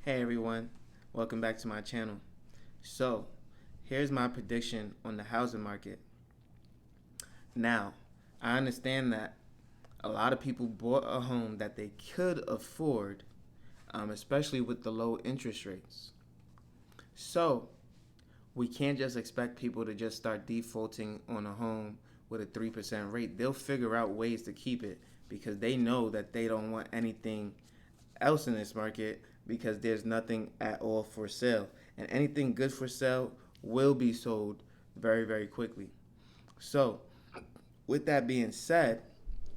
Hey everyone, welcome back to my channel. So, here's my prediction on the housing market. Now, I understand that a lot of people bought a home that they could afford, especially with the low interest rates. So, we can't just expect people to just start defaulting on a home with a 3% rate. They'll figure out ways to keep it because they know that they don't want anything else in this market because there's nothing at all for sale. And anything good for sale will be sold very, very quickly. So, with that being said,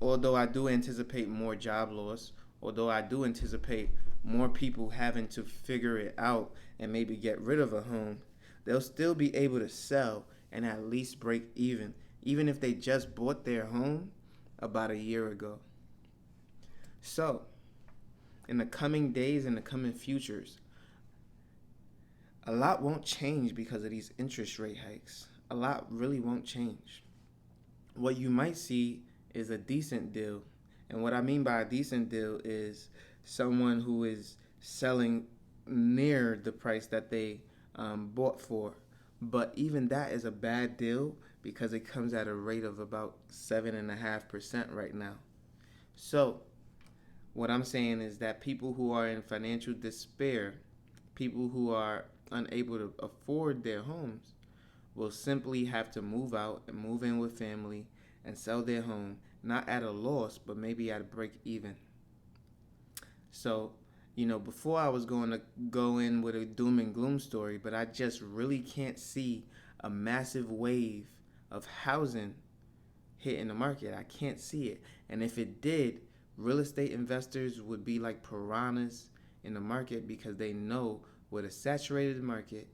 although I do anticipate more job loss, although I do anticipate more people having to figure it out and maybe get rid of a home, they'll still be able to sell and at least break even if they just bought their home about a year ago. So, in the coming days and the coming futures, a lot won't change because of these interest rate hikes. A lot really won't change. What you might see is a decent deal. And what I mean by a decent deal is someone who is selling near the price that they bought for. But even that is a bad deal because it comes at a rate of about 7.5% right now. So, what I'm saying is that people who are in financial despair, people who are unable to afford their homes, will simply have to move out and move in with family and sell their home, not at a loss, but maybe at a break even. So, before I was going to go in with a doom and gloom story, but I just really can't see a massive wave of housing hitting the market. I can't see it. And if it did, real estate investors would be like piranhas in the market because they know with a saturated market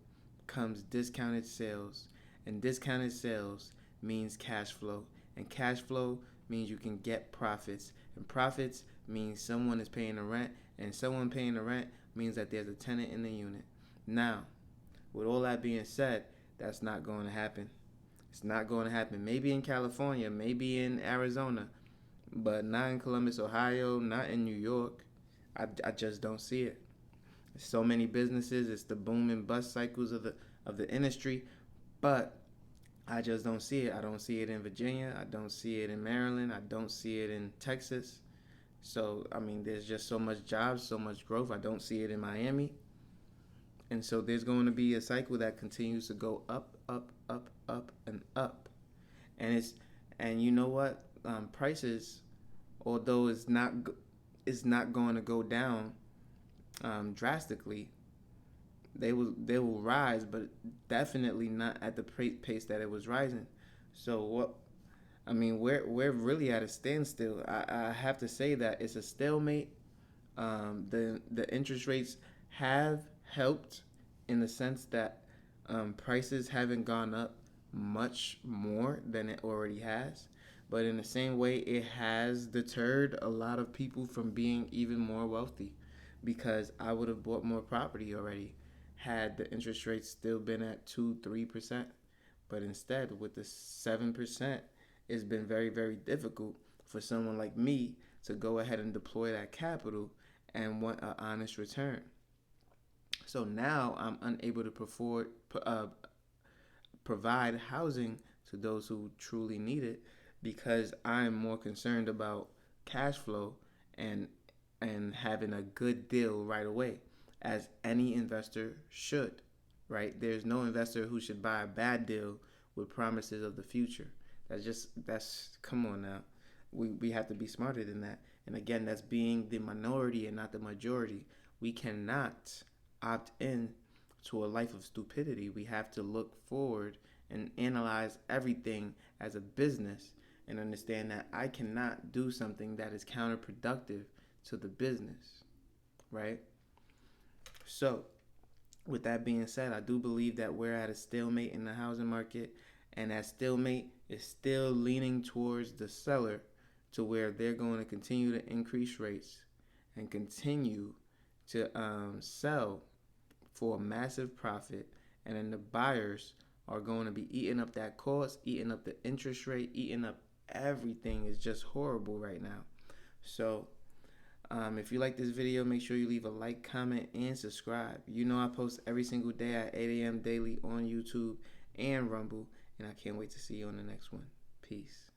comes discounted sales. And discounted sales means cash flow. And cash flow means you can get profits. And profits means someone is paying the rent. And someone paying the rent means that there's a tenant in the unit. Now, with all that being said, that's not going to happen. It's not going to happen. Maybe in California, maybe in Arizona, but not in Columbus, Ohio, not in New York. I just don't see it. So many businesses, it's the boom and bust cycles of the industry, but I just don't see it. I don't see it in Virginia. I don't see it in Maryland. I don't see it in Texas. So, I mean, there's just so much jobs, so much growth. I don't see it in Miami. And so there's going to be a cycle that continues to go up, up, up, up, and up. And you know what? Prices, although it's not going to go down drastically, they will rise, but definitely not at the pace that it was rising. So what? I mean, we're really at a standstill. I have to say that it's a stalemate. The interest rates have helped in the sense that prices haven't gone up much more than it already has. But in the same way, it has deterred a lot of people from being even more wealthy because I would have bought more property already had the interest rates still been at 2-3%. But instead, with the 7%, it's been very, very difficult for someone like me to go ahead and deploy that capital and want an honest return. So now I'm unable to provide housing to those who truly need it because I'm more concerned about cash flow and having a good deal right away, as any investor should, right? There's no investor who should buy a bad deal with promises of the future. That's come on now. We have to be smarter than that. And again, that's being the minority and not the majority. We cannot opt in to a life of stupidity. We have to look forward and analyze everything as a business and understand that I cannot do something that is counterproductive to the business, right? So, with that being said, I do believe that we're at a stalemate in the housing market, and that stalemate is still leaning towards the seller to where they're going to continue to increase rates and continue to sell for a massive profit, and then the buyers are going to be eating up that cost, eating up the interest rate, eating up everything. Is just horrible right now. So If you like this video, make sure you leave a like, comment, and subscribe. You know I post every single day at 8 a.m. daily on YouTube and Rumble, and I can't wait to see you on the next one. Peace.